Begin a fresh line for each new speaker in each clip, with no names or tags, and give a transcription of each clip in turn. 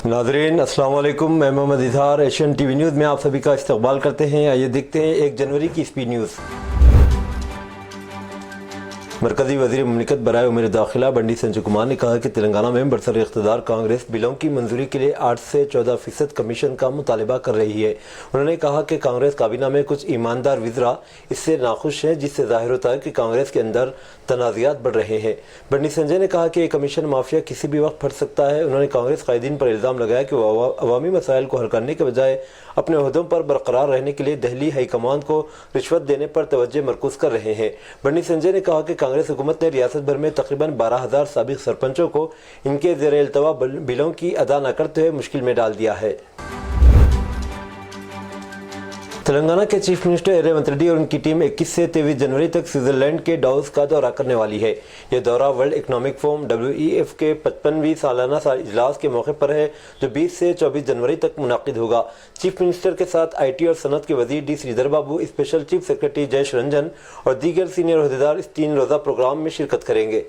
नाज़रीन अस्सलाम वालेकुम, मैं Mohammad Izhar Asian TV news में आप सभी का इस्तकबाल करते हैं। आइए देखते हैं 1 जनवरी की स्पीड न्यूज़। मरकज़ी वज़ीर मुमलिकत बराए उमूर दाखिला बंडी संजय कुमार ने कहा कि तेलंगाना में बरसर इक़्तिदार कांग्रेस बिलों की मंजूरी के लिए 8 से 14% कमीशन का मुतालबा कर रही है। उन्होंने कहा कि कांग्रेस काबीना में कुछ ईमानदार वज़रा इससे नाखुश हैं, जिससे ज़ाहिर होता है कि कांग्रेस के अंदर तनाज़ात बढ़ रहे हैं। बंडी संजय ने कहा कि ये कमीशन माफिया किसी भी वक्त फट सकता है। उन्होंने कांग्रेस कायदीन पर इल्ज़ाम लगाया कि वो अवामी मसाइल को हल करने के बजाय अपने ओहदों पर बरकरार रहने के लिए दिल्ली हाईकमान को रिश्वत देने पर तवज्जो मरकूज़ कर रहे हैं। बंडी संजय ने कहा कि कांग्रेस हुकूमत ने रियासत भर में तकरीबन 12,000 साबिक सरपंचों को इनके ज़ेर इल्तवा बिलों की अदा न करते हुए मुश्किल में डाल दिया है। तेलंगाना के चीफ मिनिस्टर रेवंत रेड्डी और उनकी टीम 21 से 23 जनवरी तक स्विट्जरलैंड के डावोस का दौरा करने वाली है। यह दौरा वर्ल्ड इकोनॉमिक फोरम WEF के 55वीं सालाना इजलास के मौके पर है, जो 20 से 24 जनवरी तक मुनाकिद होगा। चीफ मिनिस्टर के साथ IT और सनत के वजीर D Sridhar Babu, special chief secretary Jayesh Ranjan और दीगर सीनियर ओहदेदार इस 3 रोज़ा प्रोग्राम में शिरकत करेंगे।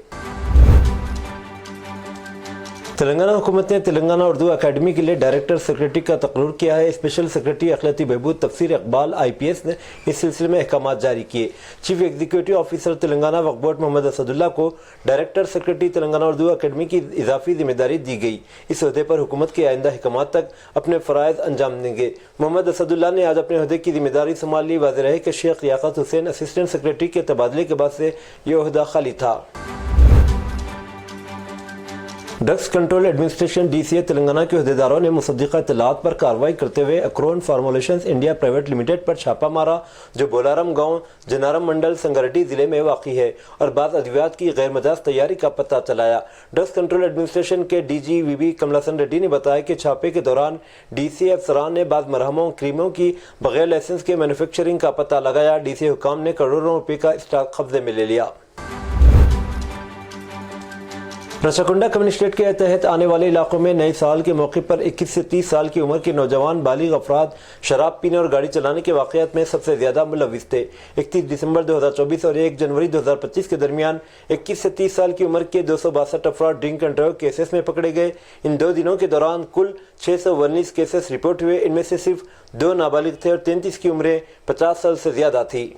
तेलंगाना हुकूमत ने तेलंगाना उर्दू अकेडमी के लिए डायरेक्टर सेक्रेटरी का तकर्रुर किया है। स्पेशल सेक्रेटरी अखलाती बहबूद तफसीर इकबाल IPS ने इस सिलसिले में अहकाम जारी किए। चीफ एग्जीक्यूटिव ऑफिसर तेलंगाना वक्फ बोर्ड मोहम्मद असदुल्ला को director secretary Telangana Urdu academy की इजाफी जिम्मेदारी दी गई। इस अहदे पर हुकूमत के आइंदा अहकाम तक अपने फ़राइज़ अंजाम देंगे। मोहम्मद असदुल्ला ने आज अपने अहदे की जिम्मेदारी संभाल ली। वाज़ेह है कि शेख लियाकत हुसैन असिस्टेंट सेक्रेटरी के तबादले के बाद से यह अहदा खाली था। Drugs control administration DCA Telangana के अहदेदारों ने मुसद्दिक़ा इत्तलात पर कार्रवाई करते हुए Akron formulations India private limited पर छापा मारा, जो बोलारम गांव जनारम मंडल संगारेड्डी जिले में वाक़ी है, और बाद अद्वियात की गैर मजाज तैयारी का पता चलाया। ड्रग्स कंट्रोल एडमिनिस्ट्रेशन के DG VB कमलासन रेड्डी ने बताया कि छापे के दौरान DCA अफसरान ने बाद मरहमों क्रीमों की बगैर लाइसेंस के मैन्युफैक्चरिंग का पता लगाया। DCA हुकाम ने करोड़ों रुपये का स्टॉक कब्जे में ले लिया। रसाकुंडा कम्युनिस्टेट के तहत आने वाले इलाकों में नए साल के मौके पर 21 से 30 साल की उम्र के नौजवान बालिग अफराद शराब पीने और गाड़ी चलाने के वाक़यात में सबसे ज़्यादा मुलविस थे। 31 दिसंबर 2024 और 1 जनवरी 2025 के दरमियान 21 से 30 साल की उम्र के 262 अफराद ड्रिंक एंड ड्राइव केसेस में पकड़े गए। इन 2 दिनों के दौरान कुल 619 केसेस रिपोर्ट हुए। इनमें से सिर्फ 2 नाबालिग थे और 33 की उम्रें 50 साल से ज़्यादा थी।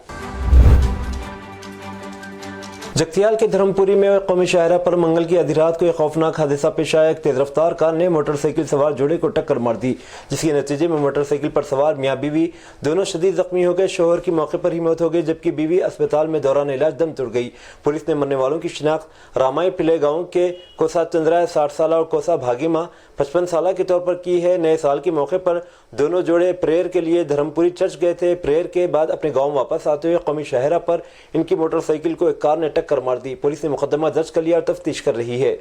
जगतियाल के धर्मपुरी में कौमी शाहरा पर मंगल की आधी रात को एक खौफनाक हादसा पेश आया। एक तेज रफ्तार कार ने मोटरसाइकिल सवार जोड़े को टक्कर मार दी, जिसके नतीजे में मोटरसाइकिल पर सवार मियाँ बीवी दोनों शदीद जख्मी हो गए। शोहर की मौके पर ही मौत हो गई, जबकि बीवी अस्पताल में दौरान इलाज दम तोड़ गई। पुलिस ने मरने वालों की शिनाख्त रामाई पिले गाँव के कोसा चंद्रा 60 साल और कोसा भागीमा 55 साल के तौर पर की है। नए साल के मौके पर दोनों जोड़े प्रेयर के लिए धर्मपुरी चर्च गए थे। प्रेयर के बाद अपने गाँव वापस आते हुए कौमी शाहरा पर इनकी मोटरसाइकिल को एक कार ने टक्कर मार दी। पुलिस ने मुकदमा दर्ज कर लिया और तफ्तीश कर रही है।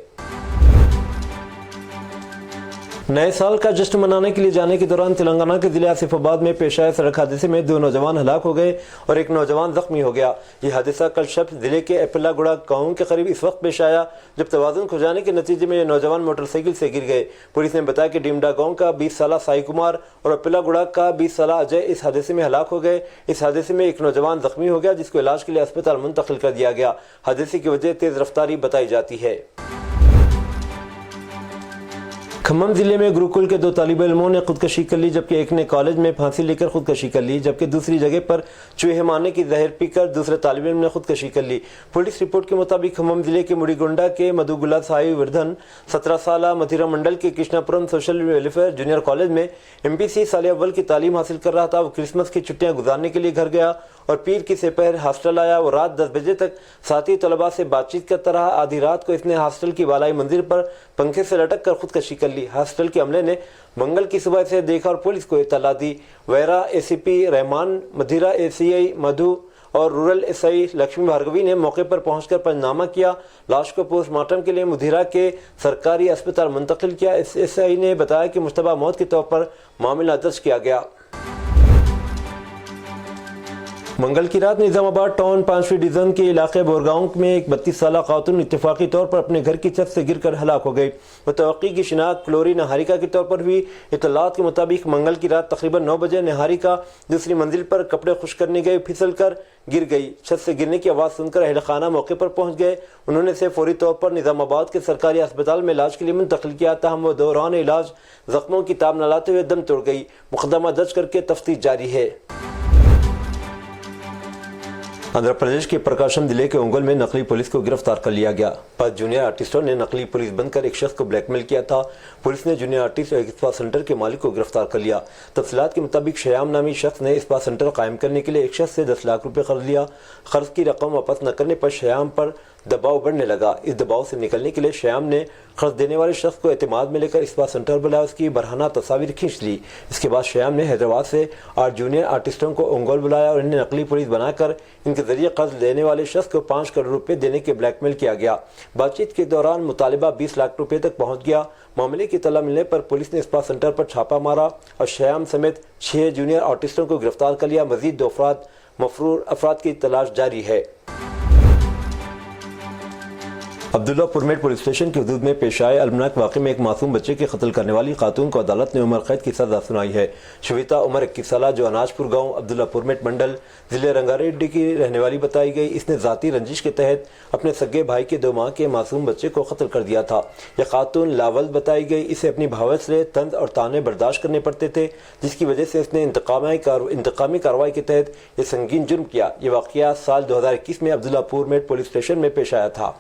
नए साल का जश्न मनाने के लिए जाने के दौरान तेलंगाना के जिले आसिफाबाद में पेश आए सड़क हादसे में 2 नौजवान हलाक हो गए और एक नौजवान जख्मी हो गया। यह हादसा कल शब जिले के एपिलागुड़ा गांव के करीब इस वक्त पेश आया जब तवाज़ुन खो जाने के नतीजे में ये नौजवान मोटरसाइकिल से गिर गए। पुलिस ने बताया कि डिमडा गांव का 20 साला साई कुमार और एपिलागुड़ा का 20 साला अजय इस हादसे में हलाक हो गए। इस हादसे में एक नौजवान जख्मी हो गया, जिसको इलाज के लिए अस्पताल मुंतकिल कर दिया गया। हादसे की वजह तेज रफ्तारी बताई जाती है। खम्मम जिले में गुरुकुल के 2 तालिब इल्मों ने खुदकशी कर ली, जबकि एक ने कॉलेज में फांसी लेकर खुदकशी कर ली, जबकि दूसरी जगह पर चूहे मारने की जहर पीकर दूसरे तालिब इल्म ने खुदकशी कर ली। पुलिस रिपोर्ट के मुताबिक खम्मम जिले के मुड़ीगोंडा के मधुगुला साई वर्धन 17 साल मथिरा मंडल के Krishnapuram social welfare junior college में MPC साल अव्वल की तालीम हासिल कर रहा था। वो क्रिसमस की छुट्टियां गुजारने के लिए घर गया और पीर की सेपहर हॉस्टल आया। वो रात 10 बजे तक साथी तलबा से बातचीत करता रहा। आधी रात को इसने हॉस्टल की बालाई मंजिल पर पंखे से लटक कर खुदकशी कर ली। हॉस्टल के अमले ने मंगल की सुबह से देखा और पुलिस को इत्तला दी। वैरा ACP रहमान, मधिरा ACI मधु और रूरल SI लक्ष्मी भार्गवी ने मौके पर पहुंचकर पंचनामा किया। लाश को पोस्टमार्टम के लिए मुधिरा के सरकारी अस्पताल मुंतकिल किया। SI ने बताया कि मुश्तबा मौत के तौर पर मामला दर्ज किया गया। मंगल की रात निजामाबाद टाउन 5वीं डिवीजन के इलाके बोरगांव में एक 32 साला खातून इत्तेफाकी तौर पर अपने घर की छत से गिरकर हलाक हो गई। मुतवक्की की शिनाख्त क्लोरी निहारिका के तौर पर हुई। इत्तलात के मुताबिक मंगल की रात तकरीबन 9 बजे निहारिका दूसरी मंजिल पर कपड़े खुश करने गए, फिसल कर گر گئی۔ چھت سے گرنے کی آواز سن کر اہل خانہ موقع پر پہنچ گئے۔ انہوں نے اسے فوری طور پر نظام آباد کے سرکاری اسپتال میں علاج کے لیے منتقل کیا، تاہم وہ دوران علاج زخموں کی تاب نہ لاتے ہوئے دم توڑ گئی۔ مقدمہ درج کر کے تفتیش جاری ہے۔ آندھرا پردیش کے پرکاشم ضلع کے اونگل میں نقلی پولیس کو گرفتار کر لیا گیا۔ 5 جونیئر آرٹسٹوں نے نقلی پولیس بن کر ایک شخص کو بلیک میل کیا تھا۔ پولیس نے جونیئر آرٹسٹ اور ایک اسپا سینٹر کے مالک کو گرفتار کر لیا۔ تفصیلات کے مطابق شیام نامی شخص نے اسپا سینٹر قائم کرنے کے لیے ایک شخص سے 10 لاکھ روپے قرض لیا۔ قرض کی رقم واپس نہ کرنے پر شیام پر دباؤ بڑھنے لگا۔ اس دباؤ سے نکلنے کے لیے شیام نے قرض دینے والے شخص کو اعتماد میں لے کر اسپا سینٹر بلایا، اس کی برہنہ تصاویر کھینچ لی۔ اس کے بعد شیام نے حیدرآباد سے 8 جونیئر آرٹسٹوں کو اونگول بلایا اور انہیں نقلی پولیس بنا کر ان کے ذریعے قرض لینے والے شخص کو 5 کروڑ روپے دینے کے بلیک میل کیا گیا۔ بات چیت کے دوران مطالبہ 20 لاکھ روپے تک پہنچ گیا۔ معاملے کی اطلاع ملنے پر پولیس نے اسپا سینٹر پر چھاپا مارا اور شیام سمیت 6 جونیئر آرٹسٹوں کو گرفتار کر لیا۔ مزید 2 مفرور افراد کی تلاش جاری ہے۔ عبداللہ پورمیٹ پولیس اسٹیشن کی حدود میں پیش آئے المناک واقعے میں ایک معصوم بچے کے قتل کرنے والی خاتون کو عدالت نے عمر قید کی سزا سنائی ہے۔ شویتا عمر 21 سالہ جو اناج پور گاؤں عبداللہ پورمیٹ منڈل ضلع رنگاریڈی کی رہنے والی بتائی گئی۔ اس نے ذاتی رنجش کے تحت اپنے سگے بھائی کے 2 ماہ کے معصوم بچے کو قتل کر دیا تھا۔ یہ خاتون لاول بتائی گئی۔ اسے اپنی بھاوت سے طنز اور طعنے برداشت کرنے پڑتے تھے، جس کی وجہ سے اس نے انتقامی کارروائی کے تحت یہ سنگین جرم کیا۔ یہ واقعہ سال 2021 میں عبداللہ پورمیٹ پولیس اسٹیشن میں پیش آیا تھا۔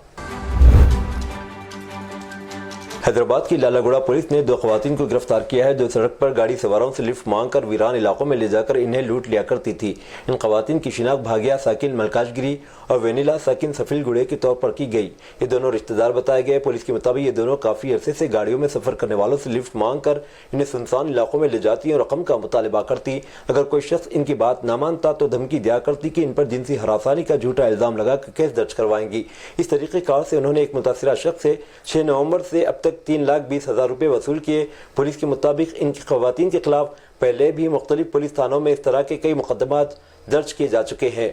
حیدرآباد کی لالا گوڑا پولیس نے 2 خواتین کو گرفتار کیا ہے جو سڑک پر گاڑی سواروں سے لفٹ مانگ کر ویران علاقوں میں لے جا کر انہیں لوٹ لیا کرتی تھی۔ ان خواتین کی شناخت بھاگیا ساکن ملکاج گری اور وینیلا ساکن سفیل گڑے کے طور پر کی گئی۔ یہ دونوں رشتہ دار بتائے گئے۔ پولیس کے مطابق یہ دونوں کافی عرصے سے گاڑیوں میں سفر کرنے والوں سے لفٹ مانگ کر انہیں سنسان علاقوں میں لے جاتی اور رقم کا مطالبہ کرتی۔ اگر کوئی شخص ان کی بات نہ مانتا تو دھمکی دیا کرتی کہ ان پر جنسی ہراسانی کا جھوٹا الزام لگا کر کیس درج کروائیں گی۔ اس طریقہ کار سے انہوں نے ایک متاثرہ شخص سے 6 نومبر سے اب تک 3,20,000 روپے وصول کیے۔ پولیس کے مطابق ان کی خواتین کے خلاف پہلے بھی مختلف پولیس تھانوں میں اس طرح کے کئی مقدمات درج کیے جا چکے ہیں۔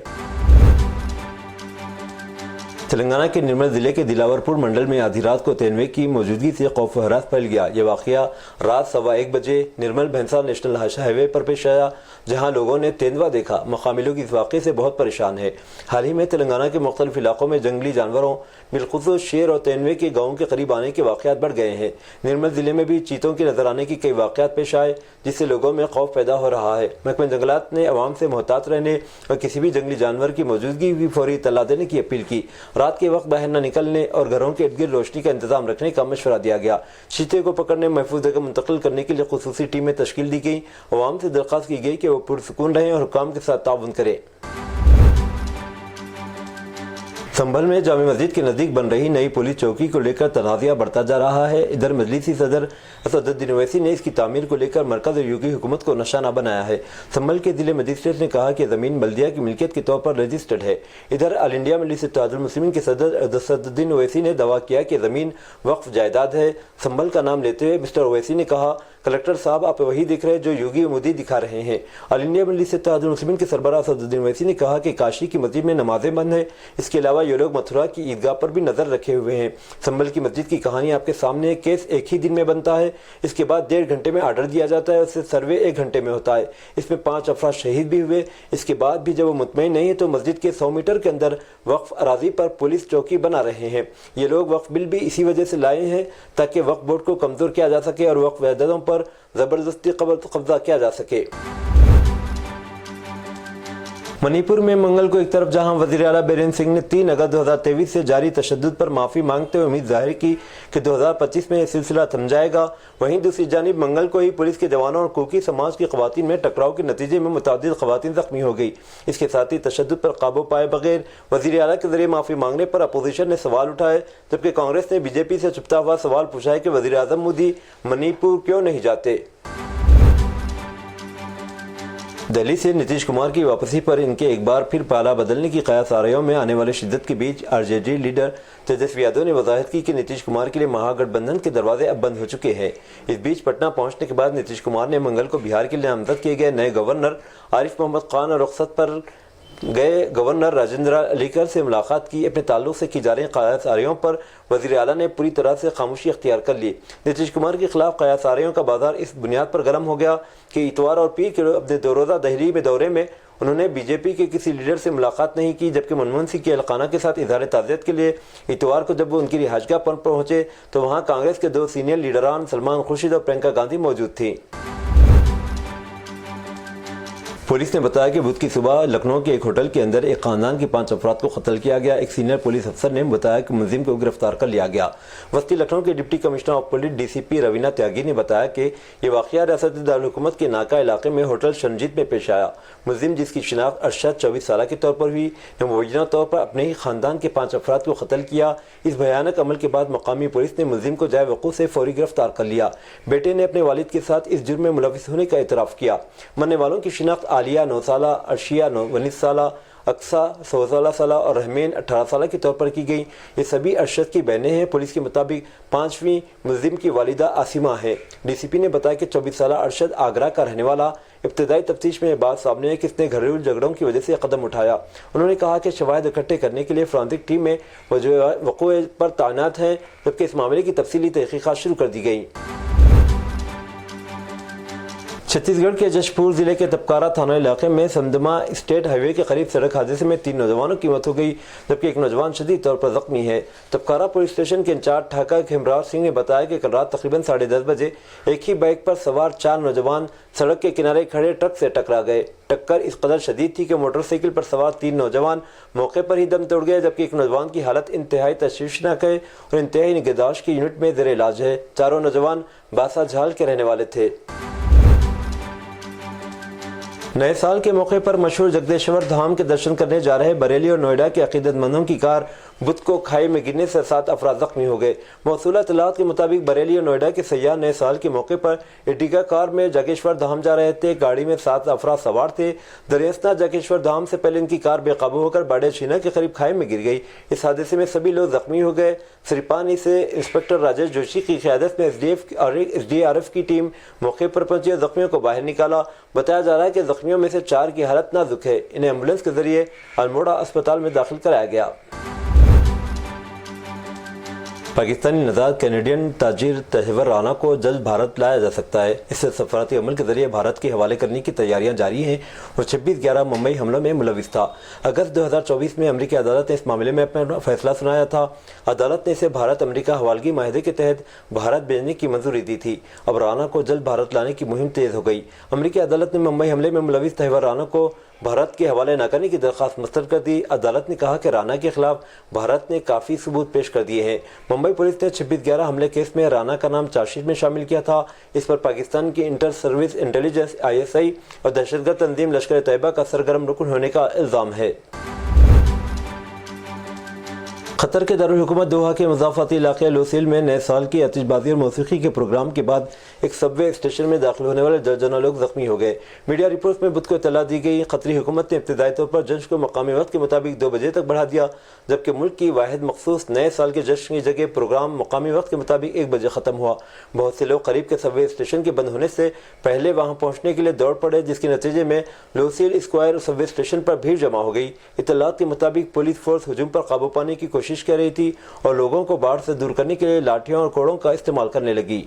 تلنگانہ کے نرمل ضلع کے دلاور پور منڈل میں آدھی رات کو تینوے کی موجودگی سے خوف و ہراس پھیل گیا۔ یہ واقعہ رات 1:15 بجے نرمل بھینسا نیشنل ہائی وے پر پیش آیا، جہاں لوگوں نے تیندوا دیکھا۔ مقامی لوگ اس واقعے سے بہت پریشان ہیں۔ حال ہی میں تلنگانہ کے مختلف علاقوں میں جنگلی جانوروں بالخصوص شیر اور تیندوے کے گاؤں کے قریب آنے کے واقعات بڑھ گئے ہیں۔ نرمل ضلع میں بھی چیتوں کے نظر آنے کی کئی واقعات پیش آئے، جس سے لوگوں میں خوف پیدا ہو رہا ہے۔ محکمہ جنگلات نے عوام سے محتاط رہنے اور کسی بھی جنگلی جانور کی موجودگی بھی فوری اطلاع دینے کی اپیل کی۔ رات کے وقت باہر نہ نکلنے اور گھروں کے ارد گرد روشنی کا انتظام رکھنے کا مشورہ دیا گیا۔ چیتے کو پکڑنے محفوظ جگہ منتقل کرنے کے لیے خصوصی ٹیمیں تشکیل دی گئیں۔ عوام سے درخواست کی گئی کہ وہ پرسکون رہیں اور حکام کے ساتھ تعاون کریں۔ سنبھل میں جامع مسجد کے نزدیک بن رہی نئی پولیس چوکی کو لے کر تنازعہ بڑھتا جا رہا ہے۔ ادھر مجلسی صدر اسد الدین اویسی نے اس کی تعمیر کو لے کر مرکز اور یوگی حکومت کو نشانہ بنایا ہے۔ سنبھل کے ضلع مجسٹریٹ نے کہا کہ زمین بلدیہ کی ملکیت کے طور پر رجسٹرڈ ہے۔ ادھر آل انڈیا مجلس اتحاد المسلمین کے صدر اسد الدین اویسی نے دعویٰ کیا کہ زمین وقف جائیداد ہے۔ سنبھل کا نام لیتے ہوئے مسٹر اویسی نے کہا، کلکٹر صاحب آپ وہی دکھ رہے جو یوگی مودی دکھا رہے ہیں۔ آل انڈیا مجلس اتحاد المسلمین کے سربراہ اسد الدین اویسی نے کہا کہ کاشی کی مسجد میں نمازیں بند ہیں، اس کے علاوہ یہ لوگ متھرا کی عیدگاہ پر بھی نظر رکھے ہوئے ہیں۔ سنبھل کی مسجد کی کہانی آپ کے سامنے ہے۔ کیس ایک ہی دن میں بنتا ہے، اس کے بعد 1.5 گھنٹے میں آرڈر دیا جاتا ہے، اس سے سروے 1 گھنٹے میں ہوتا ہے۔ اس میں 5 افراد شہید بھی ہوئے۔ اس کے بعد بھی جب وہ مطمئن نہیں ہے تو مسجد کے 100 میٹر کے اندر وقف اراضی پر پولیس چوکی بنا رہے ہیں۔ یہ لوگ وقف بل بھی اسی وجہ سے لائے ہیں تاکہ وقف بورڈ کو کمزور کیا جا سکے اور وقف جائیدادوں پر زبردستی قبضہ کیا جا سکے۔ منی پور میں منگل کو ایک طرف جہاں وزیر اعلیٰ بیرین سنگھ نے 3 اگست 2023 سے جاری تشدد پر معافی مانگتے ہوئے امید ظاہر کی کہ 2025 میں یہ سلسلہ تھم جائے گا، وہیں دوسری جانب منگل کو ہی پولیس کے جوانوں اور کوکی سماج کی خواتین میں ٹکراؤ کے نتیجے میں متعدد خواتین زخمی ہو گئی۔ اس کے ساتھ ہی تشدد پر قابو پائے بغیر وزیر اعلیٰ کے ذریعے معافی مانگنے پر اپوزیشن نے سوال اٹھائے، جبکہ کانگریس نے بی جے پی سے چھپتا ہوا سوال پوچھا ہے کہ وزیر اعظم مودی منی پور کیوں نہیں جاتے۔ دہلی سے نتیش کمار کی واپسی پر ان کے ایک بار پھر پالا بدلنے کی قیاس آرائیوں میں آنے والے شدت کے بیچ R J D leader Tejashwi Yadav نے وضاحت کی کہ نتیش کمار کے لیے مہا گٹھ بندھن کے دروازے اب بند ہو چکے ہیں۔ اس بیچ پٹنہ پہنچنے کے بعد نتیش کمار نے منگل کو بہار کے لیے نامزد کیے گئے نئے گورنر عارف محمد خان اور رخصت پر गए गवर्नर राजेंद्र अलीकर से मुलाकात की। अपने ताल्लुक से की जा रही क़यासारियों पर वज़ीर आला ने पूरी तरह से खामोशी अख्तियार कर ली। नीतीश कुमार के खिलाफ क़यासारियों का बाजार इस बुनियाद पर गर्म हो गया कि इतवार और पीर के अपने 2 रोज़ा दिल्ली में दौरे में उन्होंने बीजेपी के किसी लीडर से मुलाकात नहीं की, जबकि मनमोहन सिंह के एहलखाना के साथ इजहार ताज़ियत के लिए इतवार को जब वो उनकी रिहाइशगाह पर पहुंचे तो वहां कांग्रेस के 2 सीनियर लीडरान सलमान खुर्शीद और प्रियंका गांधी मौजूद थी। पुलिस ने बताया कि बुध की सुबह लखनऊ के एक होटल के अंदर एक खानदान के 5 अफराद को कत्ल किया गया। एक सीनियर पुलिस अफसर ने बताया कि मुलजिम को गिरफ्तार कर लिया गया। वस्ती लखनऊ के deputy commissioner of police DCP Raveena Tyagi ने बताया कि ये वाक़या रियासत दारुल हुकूमत के नाका इलाके में होटल शनजीत में पेश आया। मुलजिम, जिसकी शिनाख्त अरशद 24 साल के तौर पर हुई, ने मुबैना तौर पर अपने ही खानदान के 5 अफराद को कत्ल किया। इस भयानक अमल के बाद मकामी पुलिस ने मुलजिम को जाए वक़ूफ़ से फौरी गिरफ्तार कर लिया। बेटे ने अपने वालिद के साथ इस जुर्म में मुलविस होने का एतराफ़ किया। मरने वालों की शिनाख्त आलिया 9 साल, अर्शिया 19 साल, अक्सा 16 साल और रहमान 18 साल के तौर पर की गई। ये सभी अरशद की बहनें हैं। पुलिस के मुताबिक 5वीं मुलजिम की वालिदा आसिमा है। डीसीपी ने बताया कि 24 साल अरशद आगरा का रहने वाला। इब्तदाई तफ्तीश में यह बात सामने है कि इसने घरेलू झगड़ों की वजह से कदम उठाया। उन्होंने कहा कि शवाहिद इकट्ठे करने के लिए फोरेंसिक टीम में वक़ूए पर तैनात हैं, जबकि इस मामले की तफसीली तहकीकात शुरू कर दी गई। छत्तीसगढ़ के जशपुर जिले के तपकारा थाना इलाके में समदमा स्टेट हाईवे के करीब सड़क हादसे में 3 नौजवानों की मौत हो गई, जबकि एक नौजवान शदीद तौर पर जख्मी है। तपकारा पुलिस स्टेशन के इंचार्ज ठाका खेमराज सिंह ने बताया कि कल रात तकरीबन 10:30 बजे एक ही बाइक पर सवार 4 नौजवान सड़क के किनारे खड़े ट्रक से टकरा गए। टक्कर इस कदर शदीद थी कि मोटरसाइकिल पर सवार 3 नौजवान मौके पर ही दम तोड़ गए, जबकि एक नौजवान की हालत इंतहाई तशवीशनाक है और इंतहाई निगहदाश्त की यूनिट में ज़ेर इलाज है। चारों नौजवान बासाझाल के रहने वाले थे। नए साल के मौके पर मशहूर जगदेश्वर धाम के दर्शन करने जा रहे बरेली और नोएडा के अकीदतमंदों की कार बुध को खाई में गिरने से 7 अफराद जख्मी हो गए। मौसूला इत्तलात के मुताबिक बरेली और नोएडा के सयाह नए साल के मौके पर एर्टिगा कार में जागेश्वर धाम जा रहे थे। गाड़ी में 7 अफराद सवार थे। दरियास्ता जागेश्वर धाम से पहले इनकी कार बेकाबू होकर बाड़े छीना के करीब खाई में गिर गई। इस हादसे में सभी लोग जख्मी हो गए। सिरपानी से इंस्पेक्टर राजेश जोशी की क़यादत में SDRF की टीम मौके पर पहुंची और जख्मियों को बाहर निकाला। बताया जा रहा है कि जख्मियों में से 4 की हालत नाजुक है। इन्हें एम्बुलेंस के जरिए अल्मोड़ा अस्पताल में दाखिल कराया गया। पाकिस्तानी नजाद कैनेडियन ताजिर तहवर राना को जल्द भारत लाया जा सकता है। इससे सफारती अमल के जरिए भारत के हवाले करने की तैयारियां जारी हैं और 26/11 मुंबई हमलों में मुलविस था। अगस्त 2024 में अमरीकी अदालत ने इस मामले में अपना फैसला सुनाया था। अदालत ने इसे भारत अमरीका हवालगी माहिदे के तहत भारत भेजने की मंजूरी दी थी। अब राना को जल्द भारत लाने की मुहिम तेज हो गई। अमरीकी अदालत ने मुंबई हमले में मुलविस तहवर राना को भारत के हवाले न करने की दरख्वास्त मुस्तरद कर दी। अदालत ने कहा कि राना के खिलाफ भारत ने काफ़ी सबूत पेश कर दिए हैं। मुंबई पुलिस ने 26/11 हमले केस में राना का नाम चार्जशीट में शामिल किया था। इस पर पाकिस्तान की इंटर सर्विस इंटेलिजेंस ISI और दहशतगर्द तंजीम लश्कर तैयबा का सरगर्म रुकन होने का इल्ज़ाम है। कतर के दारुल हुकूमत दोहा के मुज़ाफ़ाती इलाके लुसेल में नए साल की आतिशबाजी और मौसीकी के प्रोग्राम के बाद एक सबवे स्टेशन में दाखिल होने वाले दर्जनों लोग जख्मी हो गए। मीडिया रिपोर्ट्स में बुध को इत्तला दी गई। कतरी हुकूमत ने इब्तदाई तौर पर जश्न को मकामी वक्त के मुताबिक 2 बजे तक बढ़ा दिया, जबकि मुल्क की वाहिद मखसूस नए साल के जश्न की जगह प्रोग्राम मकामी वक्त के मुताबिक 1 बजे ख़त्म हुआ। बहुत से लोग करीब के सबवे स्टेशन के बंद होने से पहले वहाँ पहुँचने के लिए दौड़ पड़े, जिसके नतीजे में लुसेल स्क्वायर सबवे स्टेशन पर भीड़ जमा हो गई। इत्तलात के मुताबिक पुलिस फोर्स हजूम पर काबू पाने की कोशिश कर रही थी और लोगों को बाढ़ से दूर करने के लिए लाठियों और कोड़ों का इस्तेमाल करने लगी।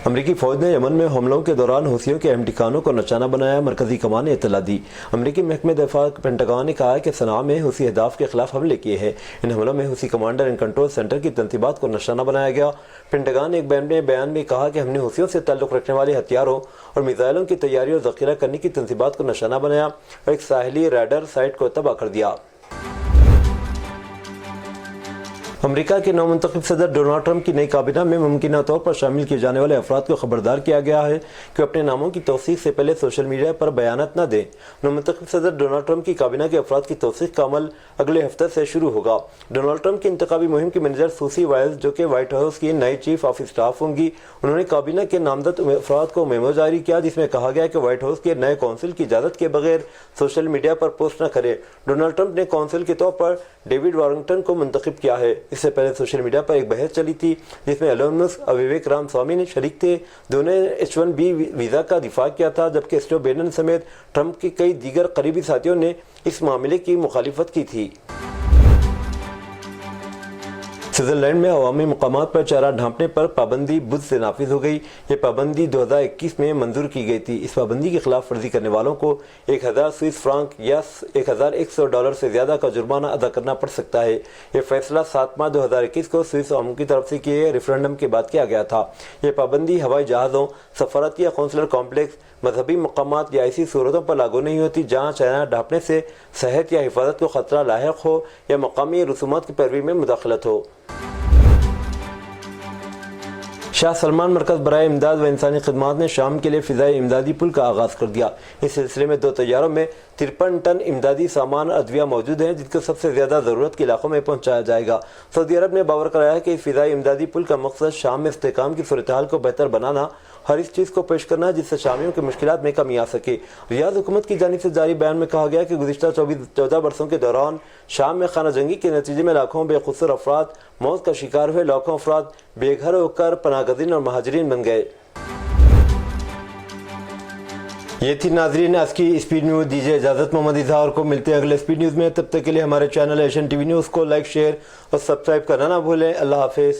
अमरीकी फौज ने यमन में हमलों के दौरान हुसियों के अहम ठिकानों को निशाना बनाया। मरकजी कमान ने इत्तला दी। अमरीकी महकमे दफा पेंटागन ने कहा है कि सना में हुसी अहदाफ के खिलाफ हमले किए हैं। इन हमलों में हुसी कमांडर एंड कंट्रोल सेंटर की तनसीबात को निशाना बनाया गया। पेंटागन ने एक बयान में कहा कि हमने हुसियों से ताल्लुक़ रखने वाले हथियारों और मिसाइलों की तैयारी और ज़ख़ीरा करने की तनसीबात को निशाना बनाया और एक साहिली रैडर साइट को तबाह कर दिया। अमेरिका के नवमुंतखब सदर डोनाल्ड ट्रंप की नई काबीना में मुमकिन तौर पर शामिल किए जाने वाले अफराद को खबरदार किया गया है कि अपने नामों की तौसीक से पहले सोशल मीडिया पर बयानात न दें। नवमुंतखब सदर डोनाल्ड ट्रंप की काबीना के अफराद की तौसीक का अमल अगले हफ्ते से शुरू होगा। डोनाल्ड ट्रंप की इंतखाबी मुहिम की मैनेजर सूसी वाइल्स, जो कि व्हाइट हाउस की नई चीफ ऑफ स्टाफ होंगी, उन्होंने काबीना के नामजद अफराद को मेमो जारी किया, जिसमें कहा गया कि व्हाइट हाउस के नए कौंसिल की इजाज़त के बगैर सोशल मीडिया पर पोस्ट न करे। डोनाल्ड ट्रंप ने कौंसिल के तौर पर डेविड वारिंगटन को मुंतखब किया है। اس سے پہلے سوشل میڈیا پر ایک بحث چلی تھی جس میں ایلون مسک اور وویک رام سوامی نے شریک تھے. دونوں نے H1B ویزا کا دفاع کیا تھا جبکہ جو بائیڈن سمیت ٹرمپ کے کئی دیگر قریبی ساتھیوں نے اس معاملے کی مخالفت کی تھی. سوئٹزرلینڈ میں عوامی مقامات پر چارہ ڈھانپنے پر پابندی بدھ سے نافذ ہو گئی. یہ پابندی 2021 میں منظور کی گئی تھی. اس پابندی کی خلاف ورزی کرنے والوں کو 1000 سوئس فرانک یا $1100 سے زیادہ کا جرمانہ ادا کرنا پڑ سکتا ہے. یہ فیصلہ 7 مارچ 2021 کو سوئس عوام کی طرف سے کیے ریفرنڈم کے بعد کیا گیا تھا. یہ پابندی ہوائی جہازوں، سفارتی یا قونصلر کمپلیکس، مذہبی مقامات یا ایسی صورتوں پر لاگو نہیں ہوتی جہاں چارہ ڈھانپنے سے صحت یا حفاظت کو خطرہ لاحق ہو یا مقامی رسومات کی پیروی میں مداخلت ہو. شاہ سلمان مرکز برائے امداد و انسانی خدمات نے شام کے لیے فضائی امدادی پل کا آغاز کر دیا. اس سلسلے میں 2 طیاروں میں 53 ٹن امدادی سامان اور ادویہ موجود ہیں جن کو سب سے زیادہ ضرورت کے علاقوں میں پہنچایا جائے گا. سعودی عرب نے باور کرایا ہے کہ اس فضائی امدادی پل کا مقصد شام میں استحکام کی صورتحال کو بہتر بنانا اور اس چیز کو پیش کرنا ہے جس سے شامیوں کی مشکلات میں کمی آ سکے. ریاض حکومت کی جانب سے جاری بیان میں کہا گیا کہ گزشتہ 14 برسوں کے دوران شام میں خانہ جنگی کے نتیجے میں لاکھوں بے قصور افراد موت کا شکار ہوئے. لاکھوں افراد بے گھر ہو کر پناہ گزین اور مہاجرین بن گئے. یہ تھی ناظرین آج کی اسپیڈ نیوز. دیجیے اجازت محمد اظہار کو. ملتے ہیں اگلے اسپیڈ نیوز میں. تب تک کے لیے ہمارے channel Asian T V news کو لائک، شیئر اور سبسکرائب کرنا نہ بھولیں. اللہ حافظ.